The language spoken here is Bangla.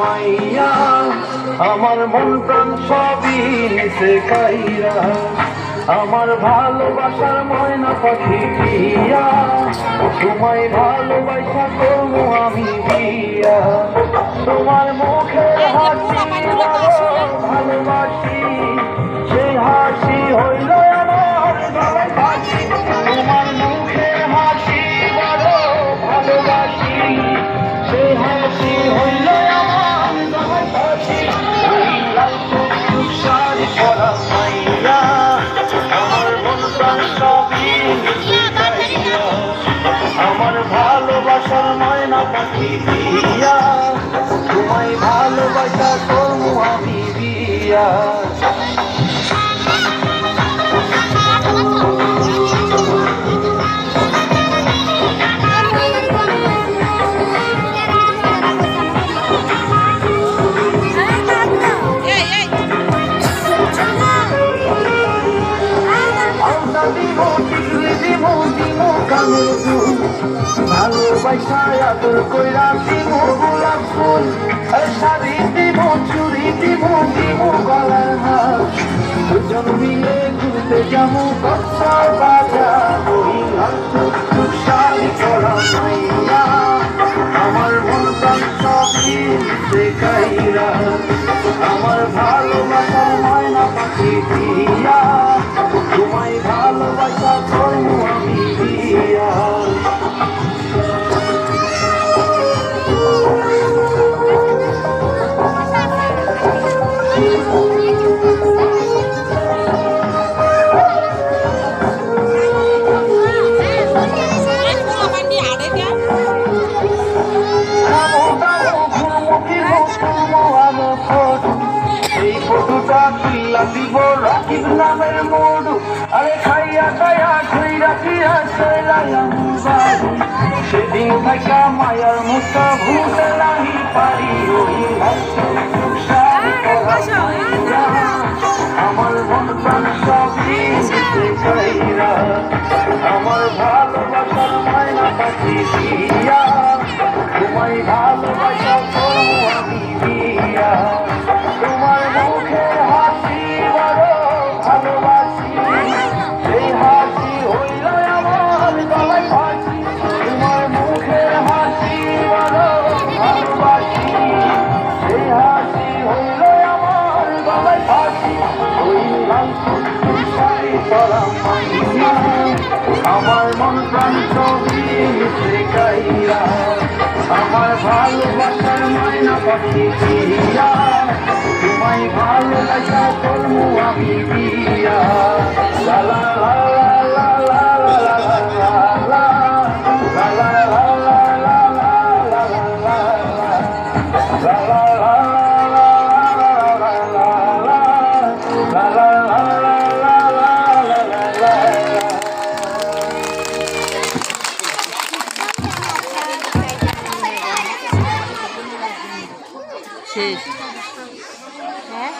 মাইয়া আমার মন প্রাণ সবই নিছে কাইরা আমার ভালোবাসার ময়না পাখি দিয়া তোমায় ভালোবাসা করবো আমি দিয়া তোমার মুখের হাসি ভালোবাসি সেই হাসি হইল আমার গলায় ফাঁসি তোমার মুখের হাসি বড় ভালোবাসি সেই হাসি হইল আমার গলায় ফাঁসি লাল টুকটুক শাড়ি পরা মাইয়া আমার মন প্রাণ সবই নিছে কাইরা আমার ভালোবাসার ময়না পাখি দিয়া তোমায় ভালোবাসা করবো আমি বিয়া ভালোবাসা আদর কইরা দিব গোলাপ ফুল শাড়ি দিব চুড়ি দিব দিব গলার হার দুজন মিলে ঘুরতে যাবো কক্সবাজার বাজার ওই লাল টুকটুক শাড়ি পরা মাইয়া আমার মন প্রাণ সবই নিছে কাইরা আমার ভালোবাসার ময়না পাখি দিয়া তোমায় ভালোবাসা করবো আমি বিয়া দিব রাকিব নামের মধু আরে খাইয়া খাইয়া ধুই রাখিয়া চলাইলাম বাড়ি সেদিন থাকা মায়ার মুখটা ভুলতে নাহি পারি ওই আমার মন প্রাণ সবই নিছে কাইরা আমার ভালোবাসার ময়না পাখি দিয়া তোমায় ভালোবাসা করবো আমি বিয়া তোমার মুখের হাসি বড় ভালোবাসি সেই হাসি হইল আমার গলায় ফাঁসি তোমার মুখের হাসি বড় ভালোবাসি সেই হাসি হইল আমার গলায় ফাঁসি ওই লাল টুকটুক শাড়ি পরা মাইয়া আমার মন প্রাণ সবই নিছে কাইরা আমার ভালোবাসার ময়না পাখি দিয়া তোমায় ভালোবাসা করবো আমি বিয়া লা লা লা লা লা লা লা লা লা লা শেষ হ্যাঁ